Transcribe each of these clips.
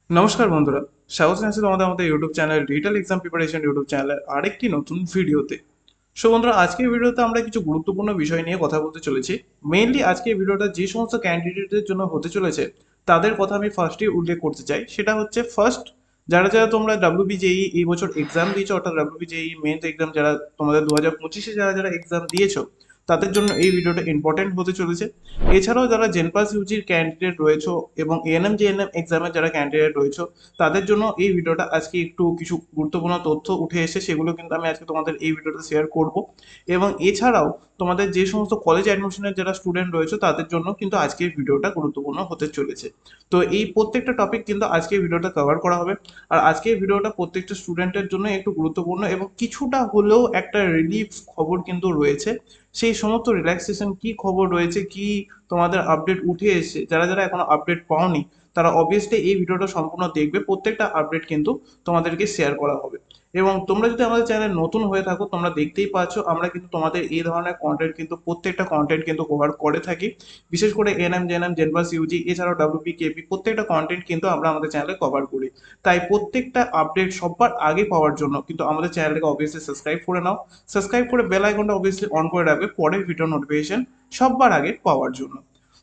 নমস্কার বন্ধুরা, স্বাগত জানাচ্ছি তোমাদের আমাদের YouTube channel digital exam preparation YouTube চ্যানেলের আরেকটি নতুন ভিডিওতে। সো বন্ধুরা, আজকের ভিডিওতে আমরা কিছু গুরুত্বপূর্ণ বিষয় নিয়ে কথা বলতে চলেছি। মেইনলি আজকের ভিডিওটা যে সমস্ত ক্যান্ডিডেটদের জন্য হতে চলেছে তাদের কথা আমি ফার্স্টে উল্লেখ করতে চাই। সেটা হচ্ছে ফার্স্ট, যারা যারা তোমরা ডাব্লিউবিজেই এই বছর এক্সাম দিয়েছো, অর্থাৎ ডাব্লিউবিজেই মেন্স এক্সাম যারা তোমাদের 2025-এ যারা যারা এক্সাম দিয়েছো তাদের জন্য এই ভিডিওটা ইম্পর্টেন্ট হতে চলেছে। এছাড়াও যারা জেনপাস ইউজির ক্যান্ডিডেট রয়েছে এবং এএনএম জেএনএম এক্সামের যারা ক্যান্ডিডেট রয়েছে তাদের জন্য এই ভিডিওটা আজকে একটু কিছু গুরুত্বপূর্ণ তথ্য উঠে এসে সেগুলো কিন্তু আমি আজকে তোমাদের এই ভিডিওতে শেয়ার করব। এবং এছাড়াও তোমাদের যে সমস্ত কলেজ অ্যাডমিশনের যারা স্টুডেন্ট রয়েছে তাদের জন্য কিন্তু আজকের ভিডিওটা গুরুত্বপূর্ণ হতে চলেছে। তো এই প্রত্যেকটা টপিক কিন্তু আজকের ভিডিওটা কভার করা হবে। আর আজকের ভিডিওটা প্রত্যেকটা স্টুডেন্টের জন্য একটু গুরুত্বপূর্ণ এবং কিছুটা হলেও একটা রিলিফ খবর কিন্তু রয়েছে। সেই সমস্ত রিল্যাক্সেশন কি খবর রয়েছে, কি তোমাদের আপডেট উঠে এসেছে, যারা যারা এখনো আপডেট পাওনি তারা অবভিয়াসলি এই ভিডিওটা সম্পূর্ণ দেখবে। প্রত্যেকটা আপডেট কিন্তু তোমাদেরকে শেয়ার করা হবে। এবং তোমরা যদি আমাদের চ্যানেল নতুন হয়ে থাকো, তোমরা দেখতেই পাচ্ছ আমরা কিন্তু তোমাদের এই ধরনের কন্টেন্ট কিন্তু প্রত্যেকটা কন্টেন্ট কিন্তু কভার করে থাকি। বিশেষ করে এনএম জেএনএম জেনভাস ইউজি এছাড়াও ডাব্লিউপি কেপি প্রত্যেকটা কন্টেন্ট কিন্তু আমরা আমাদের চ্যানেলে কভার করি। তাই প্রত্যেকটা আপডেট সবার আগে পাওয়ার জন্য কিন্তু আমাদের চ্যানেলটাকে অবভিয়াসলি সাবস্ক্রাইব করে নাও। সাবস্ক্রাইব করে বেল আইকনটা অবভিয়াসলি অন করে রাখবে পরের ভিডিও নোটিফিকেশন সবার আগে পাওয়ার জন্য।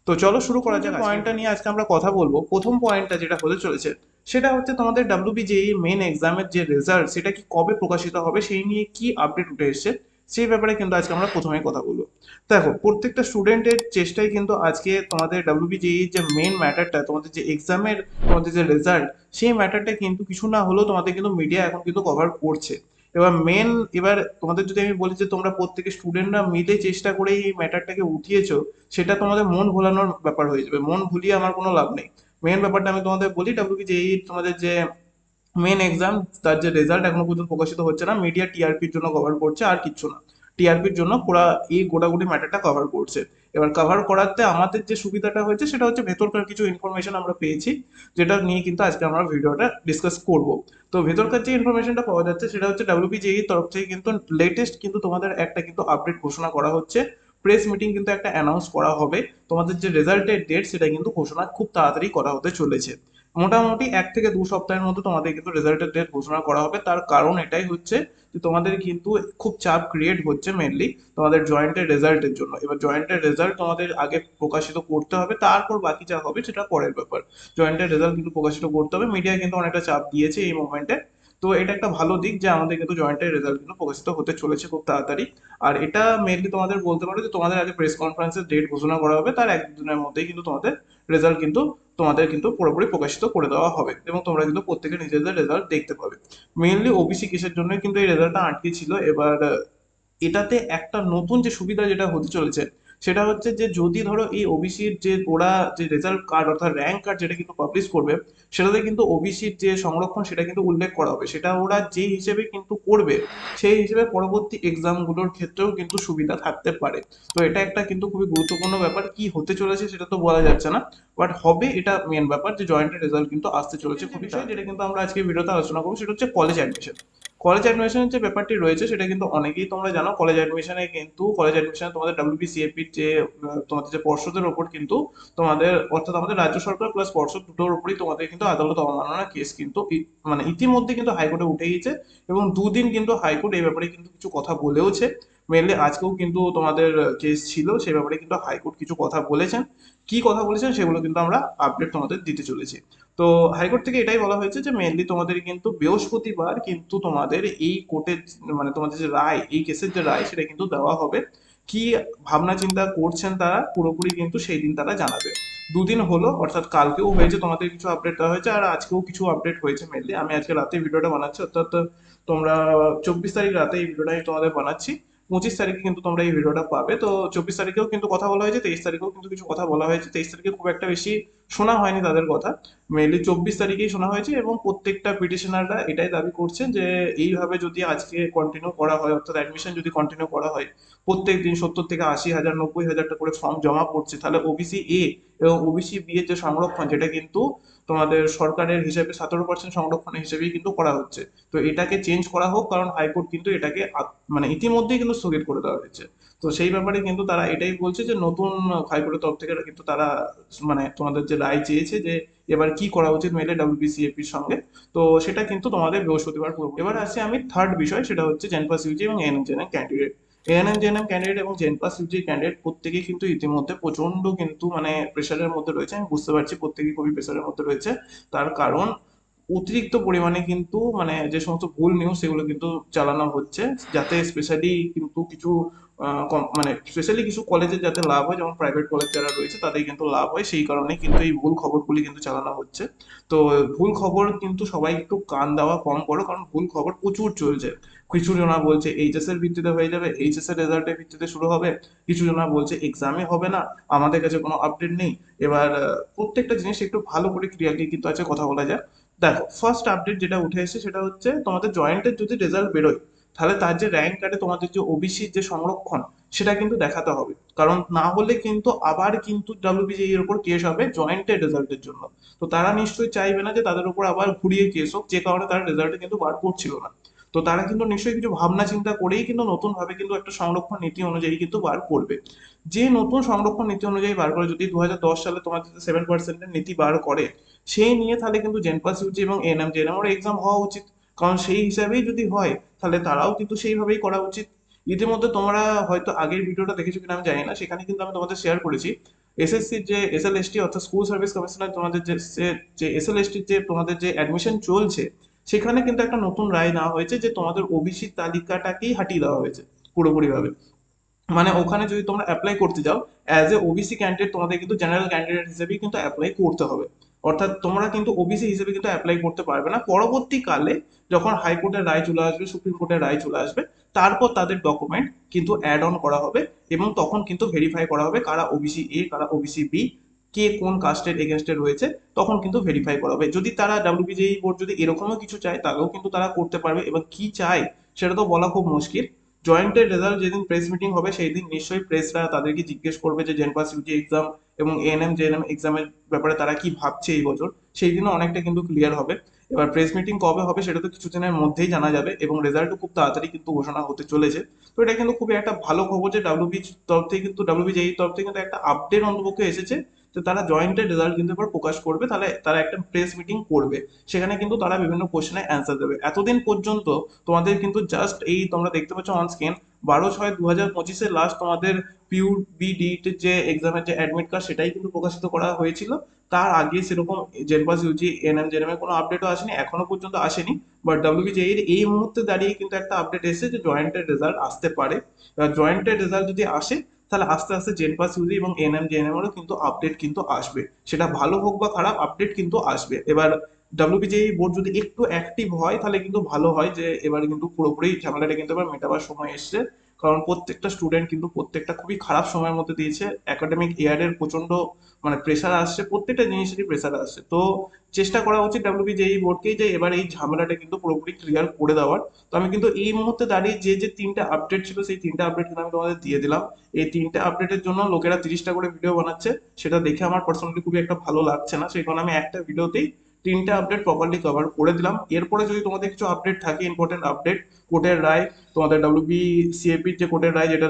তো চলো শুরু করা যাক। পয়েন্টটা নিয়ে আজকে আমরা কথা বলবো, প্রথম পয়েন্টটা যেটা হতে চলেছে সেটা হচ্ছে তোমাদের ডাব্লিউবিজেই মেন এক্সামের যে রেজাল্ট সেটা কি কবে প্রকাশিত হবে, সেই নিয়ে কি আপডেট উঠে এসেছে সেই ব্যাপারে কিন্তু আজকে আমরা প্রথমেই কথা বলবো। দেখো, প্রত্যেকটা স্টুডেন্টের চেষ্টায় কিন্তু আজকে তোমাদের ডাব্লিউবিজেই যে মেন ম্যাটারটা, তোমাদের যে এক্সামের তোমাদের যে রেজাল্ট, সেই ম্যাটারটা কিন্তু কিছু না হলেও তোমাদের কিন্তু মিডিয়া এখন কিন্তু কভার করছে। এবার তোমাদের যদি আমি বলি যে তোমরা প্রত্যেকে স্টুডেন্টরা মিলে চেষ্টা করে এই ম্যাটারটাকে উঠিয়েছো, সেটা তোমাদের মন ভোলানোর ব্যাপার হয়ে যাবে। মন ভুলিয়ে আমার কোনো লাভ নেই। মেন ব্যাপারটা আমি তোমাদের বলি, ডাব্লিউবিজেই তোমাদের যে মেন এক্সাম তার যে রেজাল্ট এখনো পর্যন্ত প্রকাশিত হচ্ছে না, মিডিয়া টিআরপির জন্য কভার করছে, আর কিচ্ছু না। টিআরপির জন্য পুরা এই গোটাগুটি ম্যাটারটা কভার করছে। এবার কভার করাতে আমাদের যে সুবিধাটা হয়েছে সেটা হচ্ছে ভেতরকার কিছু ইনফরমেশন আমরা পেয়েছি, যেটা নিয়ে কিন্তু আজকে আমরা ভিডিওটা ডিসকাস করব। তো ভেতরকার যে ইনফরমেশনটা পাওয়া যাচ্ছে সেটা হচ্ছে ডাব্লিউবিজেই তরফ থেকে কিন্তু লেটেস্ট কিন্তু তোমাদের একটা কিন্তু আপডেট ঘোষণা করা হচ্ছে। প্রেস মিটিং কিন্তু একটা অ্যানাউন্স করা হবে। তোমাদের যে রেজাল্টের ডেট সেটা কিন্তু ঘোষণা খুব তাড়াতাড়ি করা হতে চলেছে। মোটামুটি 1 থেকে 2 সপ্তাহের মধ্যে তোমাদের কিন্তু রেজাল্টের ডেট ঘোষণা করা হবে। তার কারণ এটাই হচ্ছে যে তোমাদের কিন্তু খুব চাপ ক্রিয়েট হচ্ছে মেনলি তোমাদের জয়েন্টের রেজাল্টের জন্য। এবার জয়েন্টের রেজাল্ট তোমাদের আগে প্রকাশিত করতে হবে, তারপর বাকি যা হবে সেটা পরের ব্যাপার। জয়েন্টের রেজাল্ট কিন্তু প্রকাশিত করতে হবে, মিডিয়া কিন্তু অনেকটা চাপ দিয়েছে এই মোমেন্টে। তো এটা একটা ভালো দিক যে আমাদের কিন্তু জয়েন্টের রেজাল্ট কিন্তু প্রকাশিত হতে চলেছে খুব তাড়াতাড়ি। আর এটা মেনলি তোমাদের বলতে পারো যে তোমাদের আগে প্রেস কনফারেন্সের ডেট ঘোষণা করা হবে, তার 1 দিনের মধ্যেই কিন্তু তোমাদের রেজাল্ট কিন্তু তোমাদের কিন্তু পুরোপুরি প্রকাশিত করে দেওয়া হবে এবং তোমরা কিন্তু প্রত্যেকে নিজেদের রেজাল্ট দেখতে পাবে। মেইনলি ওবিসি কেসের জন্য কিন্তু এই রেজাল্টটা আটকে ছিল। এবার এটাতে একটা নতুন যে সুবিধা যেটা হতে চলেছে সেটা হচ্ছে যে যদি ধরো এই ওবিসির যে ওরা যে রেজাল্ট কার্ড অর্থাৎ র্যাঙ্ক কার্ড যেটা কিন্তু পাবলিশ করবে, সেটাতে কিন্তু ওবিসির যে সংরক্ষণ সেটা কিন্তু উল্লেখ করা হবে। সেটা ওরা যে হিসেবে কিন্তু করবে সেই হিসেবে পরবর্তী এক্সামগুলোর ক্ষেত্রেও কিন্তু সুবিধা থাকতে পারে। তো এটা একটা কিন্তু খুবই গুরুত্বপূর্ণ ব্যাপার। কি হতে চলেছে সেটা তো বলা যাচ্ছে না, বাট হবে এটা মেন ব্যাপার যে জয়েন্টের রেজাল্ট কিন্তু আসতে চলেছে খুবই বিষয় যেটা কিন্তু আমরা আজকে ভিডিওতে আলোচনা করবো সেটা হচ্ছে কলেজ অ্যাডমিশন। কলেজ অ্যাডমিশনের যে ব্যাপারটি রয়েছে সেটা কিন্তু অনেকেই তোমরা জানো। কলেজ অ্যাডমিশনে তোমাদের ডাব্লিউবিসিএপির যে তোমাদের যে পর্ষদের ওপর কিন্তু তোমাদের অর্থাৎ আমাদের রাজ্য সরকার প্লাস পর্ষদ দুটোর উপরই তোমাদের কিন্তু আদালত অবমাননা কেস কিন্তু মানে ইতিমধ্যে কিন্তু হাইকোর্টে উঠে গিয়েছে। এবং 2 দিন কিন্তু হাইকোর্ট এই ব্যাপারে কিন্তু কিছু কথা বলেওছে। মেনলি আজকেও কিন্তু তোমাদের কেস ছিল, সেই ব্যাপারে কিন্তু হাইকোর্ট কিছু কথা বলেছেন। কি কথা বলেছেন সেগুলো কিন্তু আমরা আপডেট তোমাদের দিতে চলেছি। তো হাইকোর্ট থেকে এটাই বলা হয়েছে যে মেনলি তোমাদের কিন্তু বৃহস্পতিবার কিন্তু তোমাদের এই কোর্টের মানে তোমাদের যে রায়, এই কেসের যে রায় সেটা কিন্তু দেওয়া হবে। কি ভাবনা চিন্তা করছেন তারা পুরোপুরি কিন্তু সেই দিন তারা জানাবে। 2 দিন হলো, অর্থাৎ কালকেও হয়েছে তোমাদের কিছু আপডেট দেওয়া হয়েছে আর আজকেও কিছু আপডেট হয়েছে। মেনলি আমি আজকে রাতে ভিডিওটা বানাচ্ছি, অর্থাৎ তোমরা 24 তারিখ রাতে এই ভিডিওটা আমি তোমাদের বানাচ্ছি। 25 তারিখে কিন্তু তোমরা এই ভিডিওটা পাবে। তো 24 তারিখেও কিন্তু কথা বলা হয়েছে, 23 তারিখেও কিন্তু কিছু কথা বলা হয়েছে। 23 তারিখে খুব একটা বেশি শোনা হয়নি তাদের কথা, মেনলি 24 তারিখেই শোনা হয়েছে। এবং প্রত্যেকটা পিটিশনাররা এটাই দাবি করছেন যে এইভাবে যদি আজকে কন্টিনিউ করা হয়, অর্থাৎ অ্যাডমিশন যদি কন্টিনিউ করা হয়, প্রত্যেক দিন 70 থেকে 80 হাজার 90 হাজারটা করে ফর্ম জমা পড়ছে, তাহলে ওবিসি এ এবং ওবিসি বি এর যে সংরক্ষণ যেটা কিন্তু তোমাদের সরকারের হিসেবে 17% সংরক্ষণের হিসেবেই কিন্তু করা হচ্ছে। তো এটাকে চেঞ্জ করা হোক, কারণ হাইকোর্ট কিন্তু এটাকে মানে ইতিমধ্যেই কিন্তু স্থগিত করে দেওয়া হয়েছে। তো সেই ব্যাপারে কিন্তু তারা এটাই বলছে যে নতুন হাইকোর্টের তরফ থেকে কিন্তু তারা মানে তোমাদের যে রায় চেয়েছে যে এবার কি করা উচিত মেলে ডাব্লিউবিসিএপির সঙ্গে, তো সেটা কিন্তু তোমাদের বৃহস্পতিবার পড়বে। এবার আসছে আমি থার্ড বিষয়, সেটা হচ্ছে জেনপাস ইউজি এবং এএনএম ক্যান্ডিডেট। এএনএম ক্যান্ডিডেট এবং জেনপাস ইউজি ক্যান্ডিডেট প্রত্যেকেই কিন্তু ইতিমধ্যে প্রচন্ড কিন্তু মানে প্রেশারের মধ্যে রয়েছে। আমি বুঝতে পারছি প্রত্যেকেই খুবই প্রেশারের মধ্যে রয়েছে। তার কারণ অতিরিক্ত পরিমাণে কিন্তু মানে যে সমস্ত ভুল নিউজ সেগুলো কিন্তু চালানো হচ্ছে, যাতে স্পেশালি কিন্তু কিছু মানে স্পেশালি কিছু কলেজে যাতে লাভ হয়, যেমন প্রাইভেট কলেজ যারা রয়েছে তাদের কিন্তু লাভ হয়, সেই কারণে কিন্তু এই ভুল খবরগুলি কিন্তু চালানো হচ্ছে। তো ভুল খবর কিন্তু সবাই একটু কান দেওয়া কম করো, কারণ ভুল খবর প্রচুর চলছে। কিছু জনা বলছে এইচএস এর ভিত্তিতে হয়ে যাবে, এইচএস এর রেজাল্টের ভিত্তিতে শুরু হবে, কিছু জনা বলছে এক্সামে হবে না, আমাদের কাছে কোনো আপডেট নেই। এবার প্রত্যেকটা জিনিস একটু ভালো করে ক্লিয়ারলি কিন্তু আছে কথা বলা যায়। দেখো, ফার্স্ট আপডেট যেটা উঠে এসেছে সেটা হচ্ছে তোমাদের জয়েন্টের যদি রেজাল্ট বেরোয়, তাহলে তার যে র্যাঙ্ক কার্ডে তোমাদের যে ওবিসির যে সংরক্ষণ সেটা কিন্তু দেখাতে হবে, কারণ না হলে কিন্তু আবার কিন্তু ডাব্লিউবিজিই এর উপর কেস হবে জয়েন্টের রেজাল্টের জন্য। তো তারা নিশ্চয়ই চাইবে না যে তাদের উপর আবার ঘুরিয়ে কেস হোক, যে কারণে তারা রেজাল্টে কিন্তু বার করছিল না। তো তারা কিন্তু নিশ্চয়ই কিছু ভাবনা চিন্তা করেই কিন্তু নতুন ভাবে কিন্তু একটা সংরক্ষণ নীতি অনুযায়ী কিন্তু বার করবে। যে নতুন সংরক্ষণ নীতি অনুযায়ী বার করে, যদি 2010 সালে তোমাদের 7%-এর নীতি বার করে, সেই নিয়ে তাহলে কিন্তু জেনপাস ইউজি এবং জেএনএম এর এক্সাম হওয়া উচিত। কারণ সেই হিসাবেই যদি হয় তাহলে তারাও কিন্তু সেইভাবেই করা উচিত। ইতিমধ্যে তোমরা হয়তো আগের ভিডিওটা দেখেছো কিনা আমি জানি না, সেখানে কিন্তু আমি তোমাদের শেয়ার করেছি এসএসসির যে এসএলএসটি অর্থাৎ স্কুল সার্ভিস কমিশনার, তোমাদের যে এসএলএসটির যে তোমাদের যে অ্যাডমিশন চলছে, সেখানে কিন্তু একটা নতুন রায় নেওয়া হয়েছে যে তোমাদের ওবিসি তালিকাটাকেই হাটিয়ে দেওয়া হয়েছে পুরোপুরিভাবে। মানে ওখানে যদি তোমরা অ্যাপ্লাই করতে যাও অ্যাজ এ ওবিসি ক্যান্ডিডেট, তোমাদের কিন্তু জেনারেল ক্যান্ডিডেট হিসেবেই কিন্তু অ্যাপ্লাই করতে হবে। অর্থাৎ তোমরা কিন্তু ওবিসি হিসেবে কিন্তু অ্যাপ্লাই করতে পারবে না। পরবর্তীকালে যখন হাইকোর্টের রায় চলে আসবে, সুপ্রিম কোর্টের রায় চলে আসবে, তারপর তাদের ডকুমেন্ট কিন্তু অ্যাড অন করা হবে এবং তখন কিন্তু ভেরিফাই করা হবে কারা ওবিসি এ, কারা ওবিসি বি, কে কোন কাস্টের এগেনস্টে রয়েছে, তখন কিন্তু ভেরিফাই করা হবে। যদি তারা ডাব্লিউবিজেই বোর্ড যদি এরকমও কিছু চায় তাহলেও কিন্তু তারা করতে পারবে। এবার কি চায় সেটা তো বলা খুব মুশকিল। জয়েন্টের রেজাল্ট যেদিন প্রেস মিটিং হবে সেই দিন নিশ্চয়ই প্রেসরা তাদেরকে জিজ্ঞেস করবে যে জেনপাস ইউজি এক্সাম এবং এএনএম জেএনএম এক্সামের ব্যাপারে তারা কি ভাবছে এই বছর, সেই দিনও অনেকটা কিন্তু ক্লিয়ার হবে। এবার প্রেস মিটিং কবে হবে সেটা তো কিছুদিনের মধ্যেই জানা যাবে এবং রেজাল্টও খুব তাড়াতাড়ি কিন্তু ঘোষণা হতে চলেছে। তো এটা কিন্তু খুবই একটা ভালো খবর যে ডাব্লিউবিজেই তরফ থেকে কিন্তু একটা আপডেট অন্তপক্ষে এসেছে যে তারা জয়েন্টের রেজাল্ট কিন্তু এবার প্রকাশ করবে, তাহলে তারা একটা প্রেস মিটিং করবে, সেখানে কিন্তু তারা বিভিন্ন কোশ্চেনের অ্যান্সার দেবে। এতদিন পর্যন্ত তোমাদের কিন্তু জাস্ট এই তোমরা দেখতে পাচ্ছ অন স্ক্রিন 12/6/2025 লাস্ট তোমাদের পিউর বিডিট যে এক্সামের যে অ্যাডমিট কার্ড সেটাই কিন্তু প্রকাশিত করা হয়েছিল। তার আগে সেরকম জেনপাস ইউজি এনএম জেএনএম এর কোনো আপডেটও আসেনি, এখনো পর্যন্ত আসেনি। বাট ডাব্লিউবিজেই এর এই মুহূর্তে দাঁড়িয়ে কিন্তু একটা আপডেট এসেছে যে জয়েন্টের রেজাল্ট আসতে পারে। জয়েন্টের রেজাল্ট যদি আসে তাহলে আস্তে আস্তে জেনপাস ইউজি এবং এনএম জেএনএম এরও কিন্তু আপডেট কিন্তু আসবে। সেটা ভালো হোক বা খারাপ, আপডেট কিন্তু আসবে। এবার ডাব্লিউবিজেই বোর্ড যদি একটু অ্যাক্টিভ হয় তাহলে কিন্তু ভালো হয়, যে এবার কিন্তু পুরোপুরি ঝামেলাটা কিন্তু এবার মেটাবার সময় এসছে। কারণ প্রত্যেকটা স্টুডেন্ট কিন্তু প্রত্যেকটা খুবই খারাপ সময়ের মধ্যে দিয়েছে, একাডেমিক ইয়ারের প্রচন্ড মানে প্রেশার আসছে, প্রত্যেকটা জিনিসেরই প্রেশার আসছে। তো চেষ্টা করা উচিত ডাব্লিউবিজেই বোর্ডকেই যে এবার এই ঝামেলাটা কিন্তু পুরোপুরি ক্লিয়ার করে দেওয়ার। তো আমি কিন্তু এই মুহূর্তে দাঁড়িয়ে যে যে তিনটা আপডেট ছিল সেই তিনটা আপডেট কিন্তু আমি তোমাদের দিয়ে দিলাম। এই তিনটা আপডেটের জন্য লোকেরা 30টা করে ভিডিও বানাচ্ছে, সেটা দেখে আমার পার্সোনালি খুবই একটা ভালো লাগছে না, সেই কারণে আমি একটা ভিডিওতেই তিনটা আপডেট প্রপারলি কভার করে দিলাম। এরপরে যদি তোমাদের কিছু আপডেট থাকে, ইম্পর্টেন্ট আপডেট, কোর্টের রায়, তোমাদের ডাব্লিউবিসিএপির যে কোর্টের রায় যেটা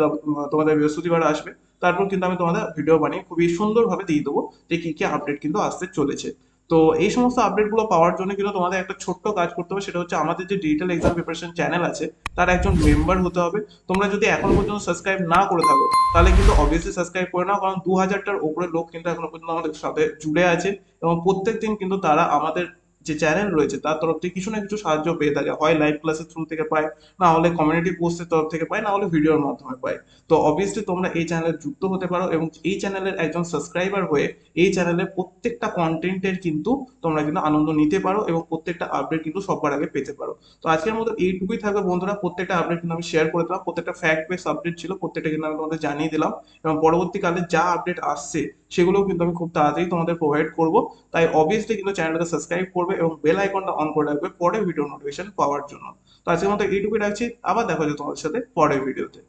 তোমাদের বৃহস্পতিবার আসবে, তারপর কিন্তু আমি তোমাদের ভিডিও বানিয়ে খুবই সুন্দরভাবে দিয়ে দেবো যে কি কি আপডেট কিন্তু আসতে চলেছে। তো এই সমস্ত আপডেটগুলো পাওয়ার জন্য কিন্তু তোমাদের একটা ছোট্ট কাজ করতে হবে, সেটা হচ্ছে আমাদের যে ডিজিটাল এক্সাম প্রিপারেশন চ্যানেল আছে তার একজন মেম্বার হতে হবে। তোমরা যদি এখনো পর্যন্ত সাবস্ক্রাইব না করে থাকো তাহলে কিন্তু অবভিয়াসলি সাবস্ক্রাইব করে নাও, কারণ 2000টার উপরে লোক কিন্তু এখনো পর্যন্ত আমাদের সাথে জুড়ে আছে এবং প্রত্যেকদিন কিন্তু তারা আমাদের যে চ্যানেল রয়েছে তার তরফ থেকে কিছু না কিছু সাহায্য পেয়ে থাকে, হয় লাইভ ক্লাসের থ্রু থেকে পায়, না হলে কমিউনিটি পোস্টের তরফ থেকে পায়, না হলে ভিডিওর মাধ্যমে পায়। তো অবভিয়াসলি তোমরা এই চ্যানেলে যুক্ত হতে পারো এবং এই চ্যানেলের একজন সাবস্ক্রাইবার হয়ে এই চ্যানেলের প্রত্যেকটা কন্টেন্টের কিন্তু তোমরা কিন্তু আনন্দ নিতে পারো এবং প্রত্যেকটা আপডেট কিন্তু সবার আগে পেতে পারো। তো আজকের মতো এইটুকুই থাকবে বন্ধুরা, প্রত্যেকটা আপডেট কিন্তু আমি শেয়ার করে দিলাম, প্রত্যেকটা ফ্যাক্ট বেস আপডেট ছিল, প্রত্যেকটা কিন্তু আমি তোমাদের জানিয়ে দিলাম এবং পরবর্তীকালে যা আপডেট আসছে সেগুলোও কিন্তু আমি খুব তাড়াতাড়ি তোমাদের প্রোভাইড করব। তাই অবভিয়াসলি কিন্তু চ্যানেলটাকে সাবস্ক্রাইব করবে এবং বেল আইকনটা অন করে রাখবে পরে ভিডিও নোটিফিকেশন পাওয়ার জন্য। তো আজকের মতো এইটুকুই রাখছি, আবার দেখা যাবে তোমাদের সাথে পরের ভিডিওতে।